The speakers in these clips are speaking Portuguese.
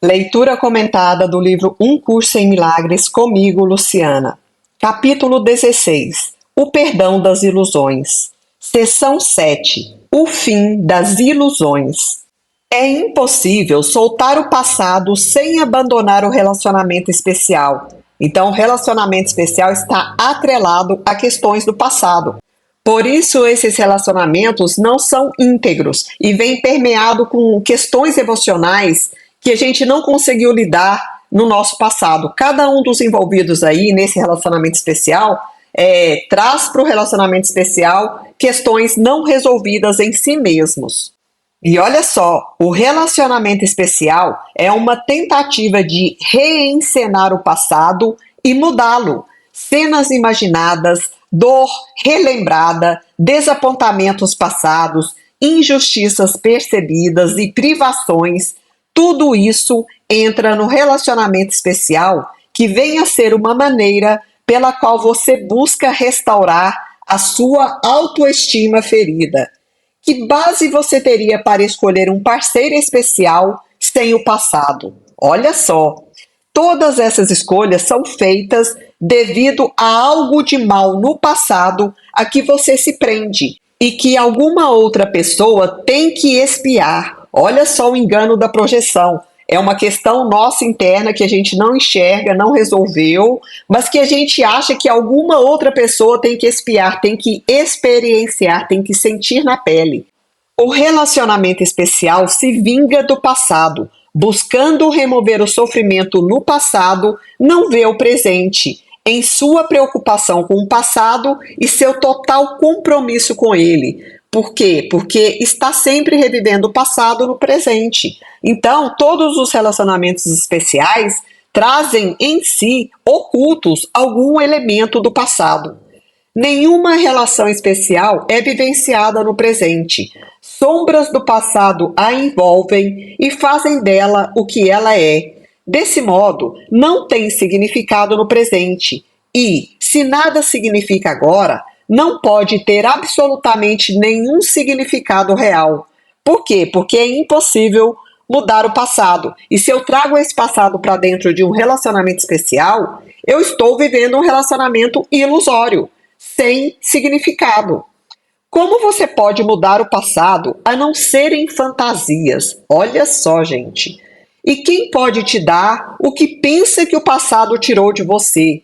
Leitura comentada do livro Um Curso em Milagres, comigo, Luciana. Capítulo 16. O perdão das ilusões. Seção 7. O fim das ilusões. É impossível soltar o passado sem abandonar o relacionamento especial. Então, o relacionamento especial está atrelado a questões do passado. Por isso, esses relacionamentos não são íntegros e vêm permeado com questões emocionais que a gente não conseguiu lidar no nosso passado. Cada um dos envolvidos aí nesse relacionamento especial traz para o relacionamento especial questões não resolvidas em si mesmos. E olha só, o relacionamento especial é uma tentativa de reencenar o passado e mudá-lo. Cenas imaginadas, dor relembrada, desapontamentos passados, injustiças percebidas e privações, tudo isso entra no relacionamento especial, que vem a ser uma maneira pela qual você busca restaurar a sua autoestima ferida. Que base você teria para escolher um parceiro especial sem o passado? Olha só, todas essas escolhas são feitas devido a algo de mal no passado a que você se prende e que alguma outra pessoa tem que expiar. Olha só o engano da projeção. É uma questão nossa interna que a gente não enxerga, não resolveu, mas que a gente acha que alguma outra pessoa tem que expiar, tem que experienciar, tem que sentir na pele. O relacionamento especial se vinga do passado, buscando remover o sofrimento no passado, não vê o presente, em sua preocupação com o passado e seu total compromisso com ele. Por quê? Porque está sempre revivendo o passado no presente. Então, todos os relacionamentos especiais trazem em si, ocultos, algum elemento do passado. Nenhuma relação especial é vivenciada no presente. Sombras do passado a envolvem e fazem dela o que ela é. Desse modo, não tem significado no presente. E, se nada significa agora, não pode ter absolutamente nenhum significado real. Por quê? Porque é impossível mudar o passado. E se eu trago esse passado para dentro de um relacionamento especial, eu estou vivendo um relacionamento ilusório, sem significado. Como você pode mudar o passado a não ser em fantasias? Olha só, gente. E quem pode te dar o que pensa que o passado tirou de você?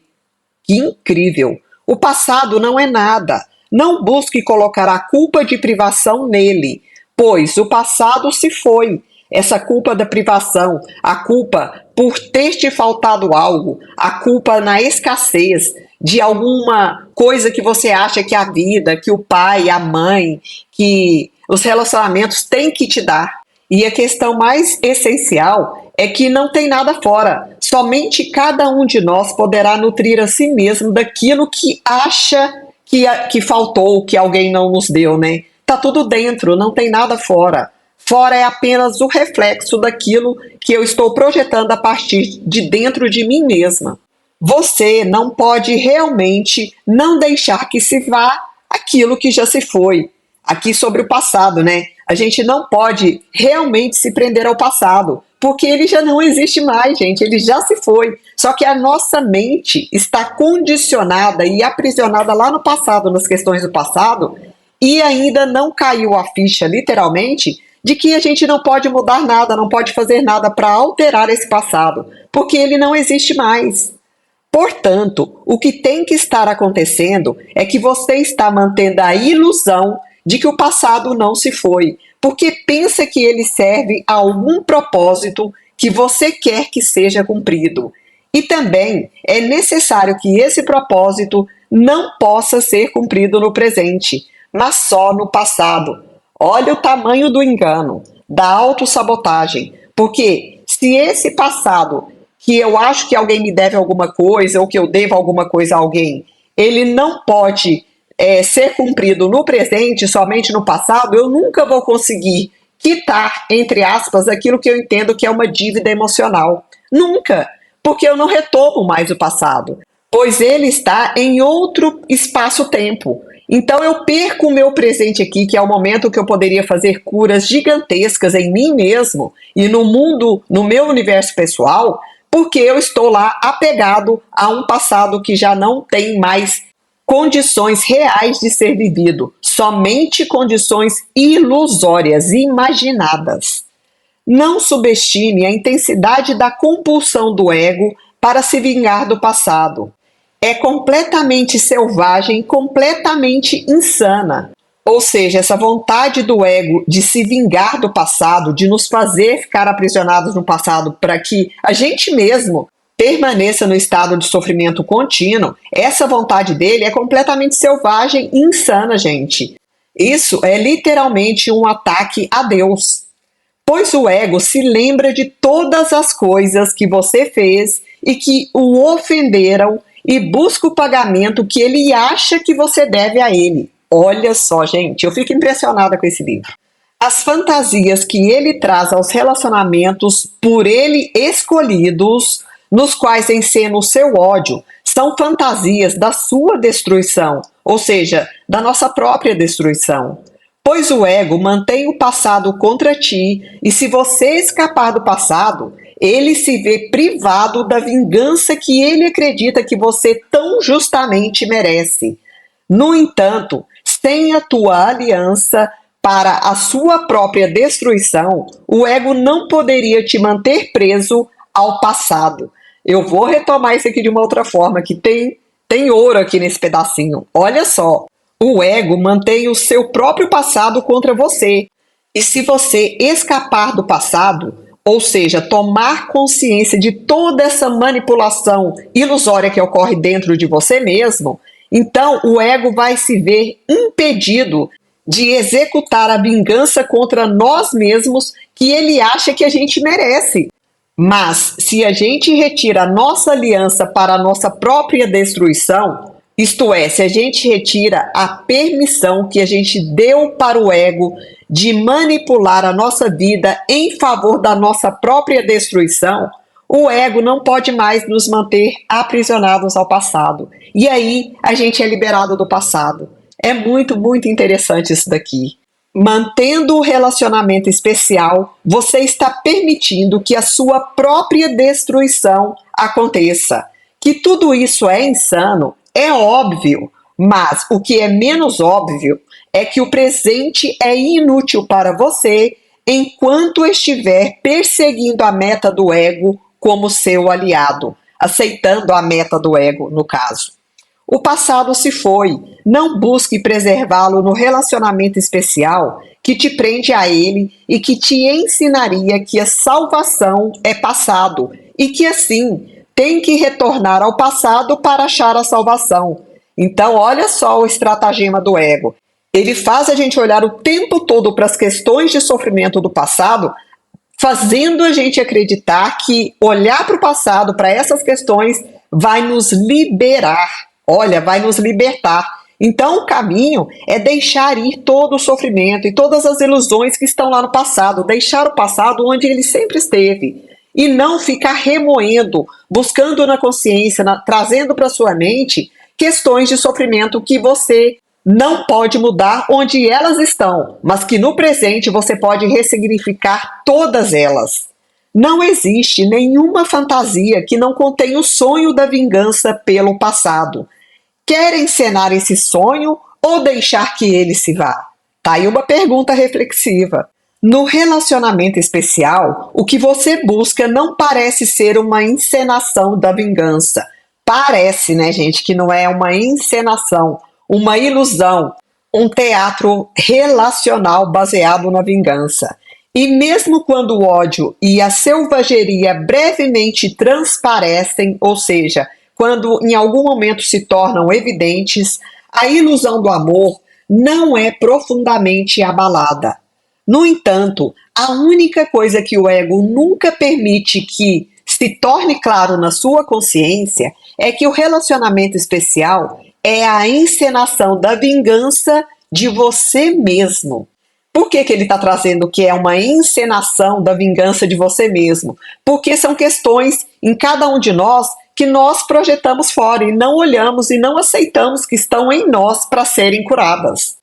Que incrível! O passado não é nada. Não busque colocar a culpa de privação nele, pois o passado se foi. Essa culpa da privação, a culpa por ter te faltado algo, a culpa na escassez de alguma coisa que você acha que a vida, que o pai, a mãe, que os relacionamentos têm que te dar. E a questão mais essencial é que não tem nada fora. Somente cada um de nós poderá nutrir a si mesmo daquilo que acha que faltou, que alguém não nos deu, né? Tá tudo dentro, não tem nada fora. Fora é apenas o reflexo daquilo que eu estou projetando a partir de dentro de mim mesma. Você não pode realmente não deixar que se vá aquilo que já se foi. Aqui sobre o passado, né? A gente não pode realmente se prender ao passado, porque ele já não existe mais, gente, ele já se foi. Só que a nossa mente está condicionada e aprisionada lá no passado, nas questões do passado, e ainda não caiu a ficha, literalmente, de que a gente não pode mudar nada, não pode fazer nada para alterar esse passado, porque ele não existe mais. Portanto, o que tem que estar acontecendo é que você está mantendo a ilusão de que o passado não se foi, porque pensa que ele serve a algum propósito que você quer que seja cumprido. E também é necessário que esse propósito não possa ser cumprido no presente, mas só no passado. Olha o tamanho do engano, da autossabotagem, porque se esse passado, que eu acho que alguém me deve alguma coisa, ou que eu devo alguma coisa a alguém, ele não pode ser cumprido no presente, somente no passado, eu nunca vou conseguir quitar, entre aspas, aquilo que eu entendo que é uma dívida emocional. Nunca, porque eu não retomo mais o passado, pois ele está em outro espaço-tempo. Então eu perco o meu presente aqui, que é o momento que eu poderia fazer curas gigantescas em mim mesmo e no mundo, no meu universo pessoal, porque eu estou lá apegado a um passado que já não tem mais condições reais de ser vivido, somente condições ilusórias, imaginadas. Não subestime a intensidade da compulsão do ego para se vingar do passado. É completamente selvagem, completamente insana. Ou seja, essa vontade do ego de se vingar do passado, de nos fazer ficar aprisionados no passado para que a gente mesmo permaneça no estado de sofrimento contínuo, essa vontade dele é completamente selvagem e insana, gente. Isso é literalmente um ataque a Deus. Pois o ego se lembra de todas as coisas que você fez e que o ofenderam e busca o pagamento que ele acha que você deve a ele. Olha só, gente, eu fico impressionada com esse livro. As fantasias que ele traz aos relacionamentos por ele escolhidos, nos quais encena o seu ódio, são fantasias da sua destruição, ou seja, da nossa própria destruição. Pois o ego mantém o passado contra ti, e se você escapar do passado, ele se vê privado da vingança que ele acredita que você tão justamente merece. No entanto, sem a tua aliança para a sua própria destruição, o ego não poderia te manter preso ao passado. Eu vou retomar isso aqui de uma outra forma, que tem ouro aqui nesse pedacinho. Olha só. O ego mantém o seu próprio passado contra você. E se você escapar do passado, ou seja, tomar consciência de toda essa manipulação ilusória que ocorre dentro de você mesmo, então o ego vai se ver impedido de executar a vingança contra nós mesmos que ele acha que a gente merece. Mas se a gente retira a nossa aliança para a nossa própria destruição, isto é, se a gente retira a permissão que a gente deu para o ego de manipular a nossa vida em favor da nossa própria destruição, o ego não pode mais nos manter aprisionados ao passado. E aí a gente é liberado do passado. É muito, muito interessante isso daqui. Mantendo o relacionamento especial, você está permitindo que a sua própria destruição aconteça. Que tudo isso é insano, é óbvio, mas o que é menos óbvio é que o presente é inútil para você enquanto estiver perseguindo a meta do ego como seu aliado, aceitando a meta do ego, no caso. O passado se foi, não busque preservá-lo no relacionamento especial que te prende a ele e que te ensinaria que a salvação é passado e que assim tem que retornar ao passado para achar a salvação. Então, olha só o estratagema do ego. Ele faz a gente olhar o tempo todo para as questões de sofrimento do passado, fazendo a gente acreditar que olhar para o passado, para essas questões, vai nos liberar. Olha, vai nos libertar. Então, o caminho é deixar ir todo o sofrimento e todas as ilusões que estão lá no passado, deixar o passado onde ele sempre esteve. E não ficar remoendo, buscando na consciência, trazendo para sua mente questões de sofrimento que você não pode mudar onde elas estão, mas que no presente você pode ressignificar todas elas. Não existe nenhuma fantasia que não contenha o sonho da vingança pelo passado. Quer encenar esse sonho ou deixar que ele se vá? Tá aí uma pergunta reflexiva. No relacionamento especial, o que você busca não parece ser uma encenação da vingança. Parece, né, gente, que não é uma encenação, uma ilusão, um teatro relacional baseado na vingança. E mesmo quando o ódio e a selvageria brevemente transparecem, ou seja, quando em algum momento se tornam evidentes, a ilusão do amor não é profundamente abalada. No entanto, a única coisa que o ego nunca permite que se torne claro na sua consciência é que o relacionamento especial é a encenação da vingança de você mesmo. Por que ele está trazendo que é uma encenação da vingança de você mesmo? Porque são questões em cada um de nós que nós projetamos fora e não olhamos e não aceitamos que estão em nós para serem curadas.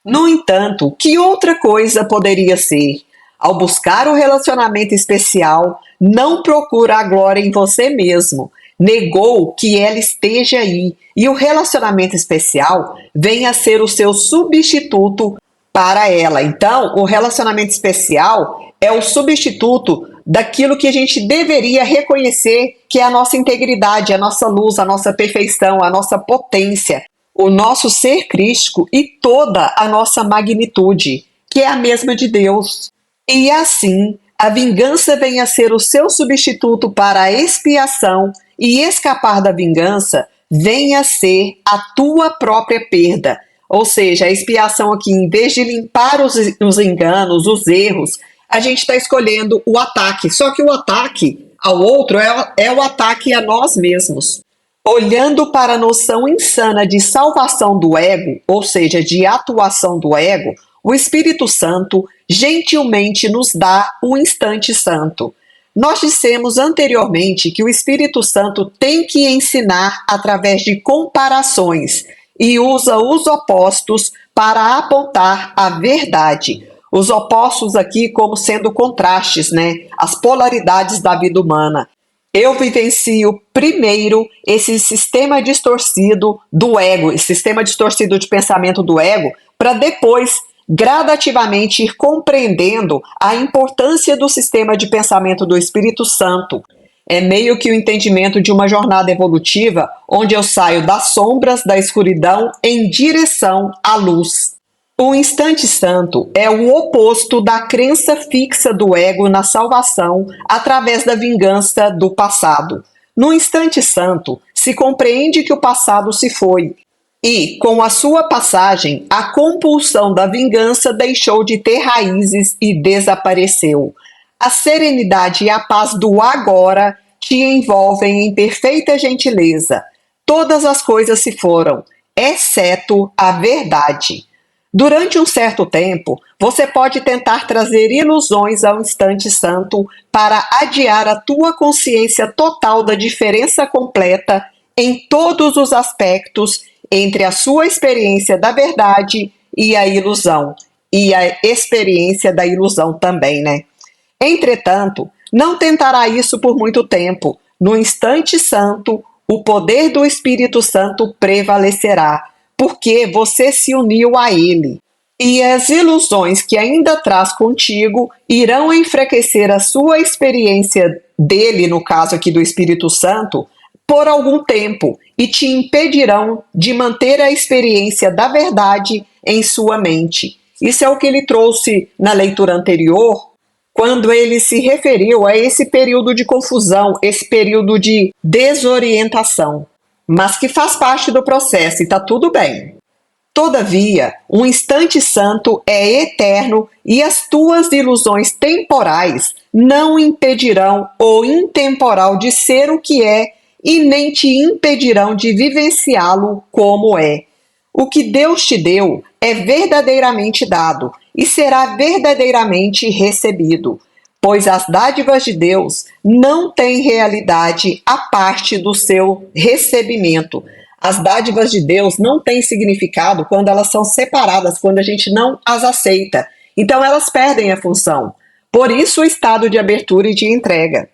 No entanto, que outra coisa poderia ser? Ao buscar o relacionamento especial, não procura a glória em você mesmo. Negou que ela esteja aí e o relacionamento especial vem a ser o seu substituto para ela. Então, o relacionamento especial é o substituto daquilo que a gente deveria reconhecer que é a nossa integridade, a nossa luz, a nossa perfeição, a nossa potência, o nosso ser crístico e toda a nossa magnitude, que é a mesma de Deus. E assim, a vingança vem a ser o seu substituto para a expiação e escapar da vingança vem a ser a tua própria perda. Ou seja, a expiação aqui, em vez de limpar os enganos, os erros, a gente está escolhendo o ataque. Só que o ataque ao outro é o ataque a nós mesmos. Olhando para a noção insana de salvação do ego, ou seja, de atuação do ego, o Espírito Santo gentilmente nos dá o instante santo. Nós dissemos anteriormente que o Espírito Santo tem que ensinar através de comparações e usa os opostos para apontar a verdade. Os opostos aqui como sendo contrastes, né? As polaridades da vida humana. Eu vivencio primeiro esse sistema distorcido do ego, esse sistema distorcido de pensamento do ego, para depois gradativamente ir compreendendo a importância do sistema de pensamento do Espírito Santo. É meio que o entendimento de uma jornada evolutiva, onde eu saio das sombras, da escuridão, em direção à luz. O instante santo é o oposto da crença fixa do ego na salvação através da vingança do passado. No instante santo, se compreende que o passado se foi, e, com a sua passagem, a compulsão da vingança deixou de ter raízes e desapareceu. A serenidade e a paz do agora te envolvem em perfeita gentileza. Todas as coisas se foram, exceto a verdade. Durante um certo tempo, você pode tentar trazer ilusões ao instante santo para adiar a tua consciência total da diferença completa em todos os aspectos entre a sua experiência da verdade e a ilusão, e a experiência da ilusão também, né? Entretanto, não tentará isso por muito tempo. No instante santo, o poder do Espírito Santo prevalecerá, porque você se uniu a ele. E as ilusões que ainda traz contigo irão enfraquecer a sua experiência dele, no caso aqui do Espírito Santo, por algum tempo e te impedirão de manter a experiência da verdade em sua mente. Isso é o que ele trouxe na leitura anterior, quando ele se referiu a esse período de confusão, esse período de desorientação, mas que faz parte do processo e está tudo bem. Todavia, um instante santo é eterno e as tuas ilusões temporais não impedirão o intemporal de ser o que é e nem te impedirão de vivenciá-lo como é. O que Deus te deu é verdadeiramente dado e será verdadeiramente recebido, pois as dádivas de Deus não têm realidade à parte do seu recebimento. As dádivas de Deus não têm significado quando elas são separadas, quando a gente não as aceita. Então elas perdem a função. Por isso o estado de abertura e de entrega.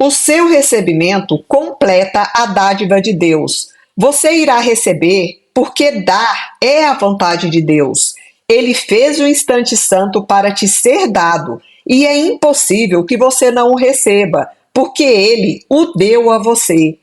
O seu recebimento completa a dádiva de Deus. Você irá receber porque dar é a vontade de Deus. Ele fez o instante santo para te ser dado e é impossível que você não o receba, porque ele o deu a você.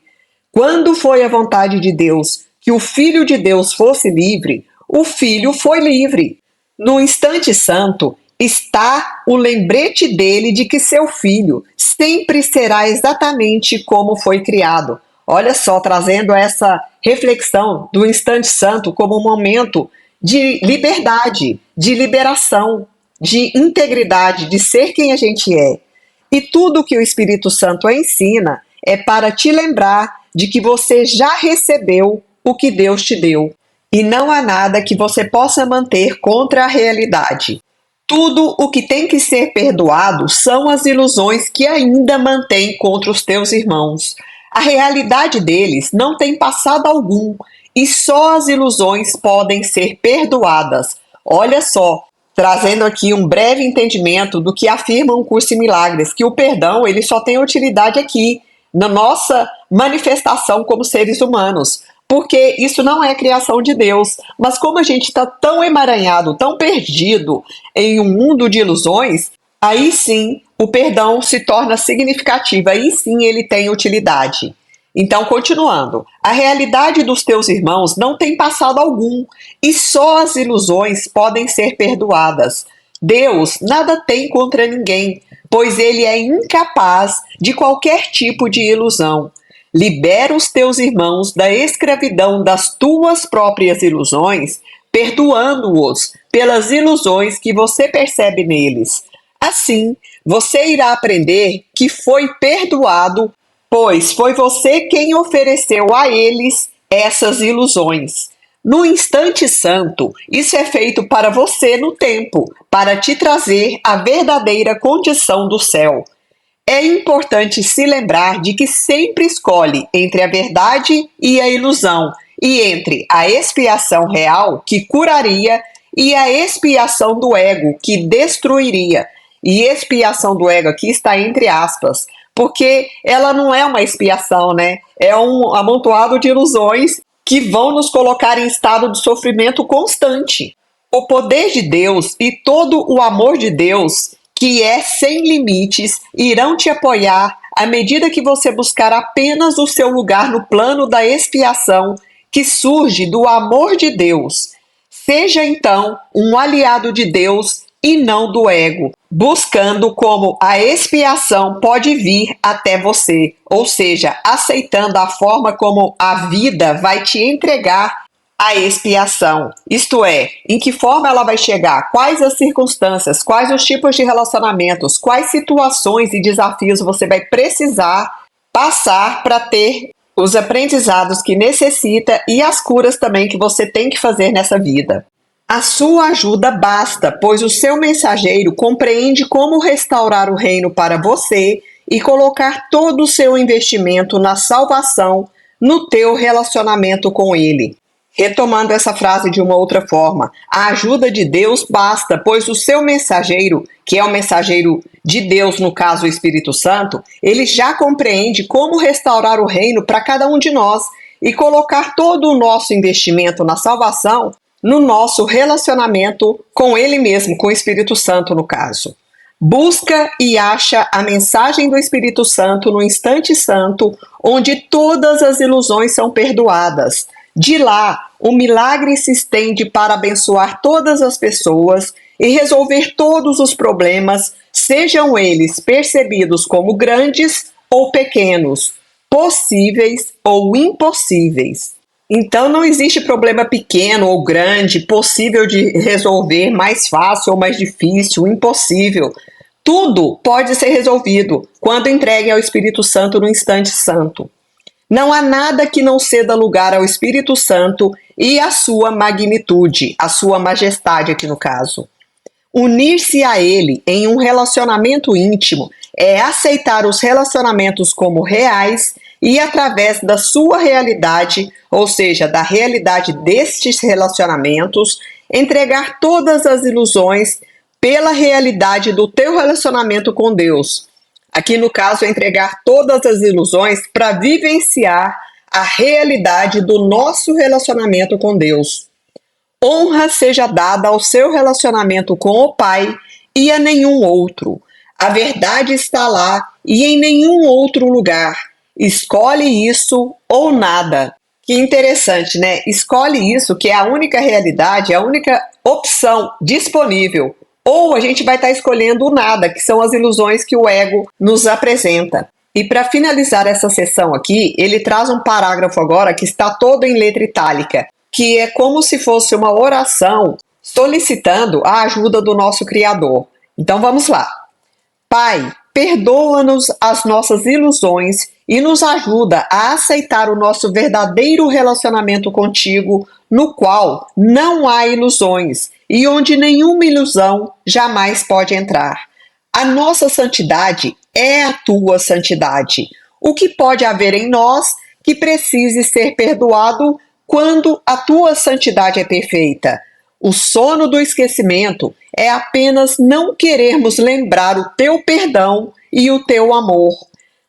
Quando foi a vontade de Deus que o Filho de Deus fosse livre, o Filho foi livre. No instante santo está o lembrete dele de que seu filho sempre será exatamente como foi criado. Olha só, trazendo essa reflexão do instante santo como um momento de liberdade, de liberação, de integridade, de ser quem a gente é. E tudo que o Espírito Santo ensina é para te lembrar de que você já recebeu o que Deus te deu. E não há nada que você possa manter contra a realidade. Tudo o que tem que ser perdoado são as ilusões que ainda mantém contra os teus irmãos. A realidade deles não tem passado algum e só as ilusões podem ser perdoadas. Olha só, trazendo aqui um breve entendimento do que afirma um curso em milagres, que o perdão ele só tem utilidade aqui, na nossa manifestação como seres humanos, porque isso não é criação de Deus. Mas como a gente está tão emaranhado, tão perdido em um mundo de ilusões, aí sim o perdão se torna significativo, aí sim ele tem utilidade. Então, continuando, a realidade dos teus irmãos não tem passado algum, e só as ilusões podem ser perdoadas. Deus nada tem contra ninguém, pois ele é incapaz de qualquer tipo de ilusão. Libera os teus irmãos da escravidão das tuas próprias ilusões, perdoando-os pelas ilusões que você percebe neles. Assim, você irá aprender que foi perdoado, pois foi você quem ofereceu a eles essas ilusões. No instante santo, isso é feito para você no tempo, para te trazer a verdadeira condição do céu. É importante se lembrar de que sempre escolhe entre a verdade e a ilusão, e entre a expiação real, que curaria, e a expiação do ego, que destruiria. E expiação do ego aqui está entre aspas, porque ela não é uma expiação, né? É um amontoado de ilusões que vão nos colocar em estado de sofrimento constante. O poder de Deus e todo o amor de Deus, que é sem limites, irão te apoiar à medida que você buscar apenas o seu lugar no plano da expiação que surge do amor de Deus. Seja então um aliado de Deus e não do ego, buscando como a expiação pode vir até você, ou seja, aceitando a forma como a vida vai te entregar a expiação, isto é, em que forma ela vai chegar, quais as circunstâncias, quais os tipos de relacionamentos, quais situações e desafios você vai precisar passar para ter os aprendizados que necessita e as curas também que você tem que fazer nessa vida. A sua ajuda basta, pois o seu mensageiro compreende como restaurar o reino para você e colocar todo o seu investimento na salvação no teu relacionamento com ele. Retomando essa frase de uma outra forma, a ajuda de Deus basta, pois o seu mensageiro, que é o mensageiro de Deus, no caso o Espírito Santo, ele já compreende como restaurar o reino para cada um de nós e colocar todo o nosso investimento na salvação no nosso relacionamento com ele mesmo, com o Espírito Santo no caso. Busca e acha a mensagem do Espírito Santo no instante santo, onde todas as ilusões são perdoadas. De lá, o milagre se estende para abençoar todas as pessoas e resolver todos os problemas, sejam eles percebidos como grandes ou pequenos, possíveis ou impossíveis. Então não existe problema pequeno ou grande, possível de resolver, mais fácil ou mais difícil, impossível. Tudo pode ser resolvido quando entregue ao Espírito Santo no instante santo. Não há nada que não ceda lugar ao Espírito Santo e à sua magnitude, à sua majestade aqui no caso. Unir-se a ele em um relacionamento íntimo é aceitar os relacionamentos como reais e através da sua realidade, ou seja, da realidade destes relacionamentos, entregar todas as ilusões pela realidade do teu relacionamento com Deus. Aqui no caso é entregar todas as ilusões para vivenciar a realidade do nosso relacionamento com Deus. Honra seja dada ao seu relacionamento com o Pai e a nenhum outro. A verdade está lá e em nenhum outro lugar. Escolhe isso ou nada. Que interessante, né? Escolhe isso, que é a única realidade, a única opção disponível. Ou a gente vai estar escolhendo o nada, que são as ilusões que o ego nos apresenta. E para finalizar essa sessão aqui, ele traz um parágrafo agora que está todo em letra itálica, que é como se fosse uma oração solicitando a ajuda do nosso Criador. Então vamos lá. Pai, perdoa-nos as nossas ilusões e nos ajuda a aceitar o nosso verdadeiro relacionamento contigo, no qual não há ilusões e onde nenhuma ilusão jamais pode entrar. A nossa santidade é a tua santidade. O que pode haver em nós que precise ser perdoado quando a tua santidade é perfeita? O sono do esquecimento é apenas não querermos lembrar o teu perdão e o teu amor.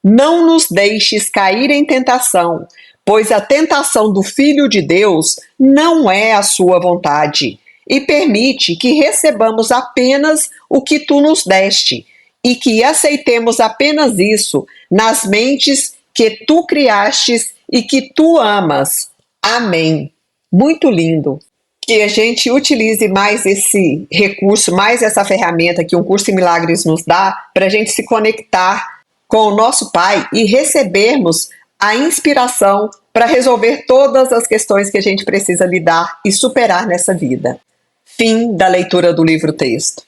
Não nos deixes cair em tentação, pois a tentação do Filho de Deus não é a sua vontade, e permite que recebamos apenas o que tu nos deste, e que aceitemos apenas isso nas mentes que tu criastes e que tu amas. Amém. Muito lindo. Que a gente utilize mais esse recurso, mais essa ferramenta que um Curso em Milagres nos dá, para a gente se conectar com o nosso Pai e recebermos a inspiração para resolver todas as questões que a gente precisa lidar e superar nessa vida. Fim da leitura do livro-texto.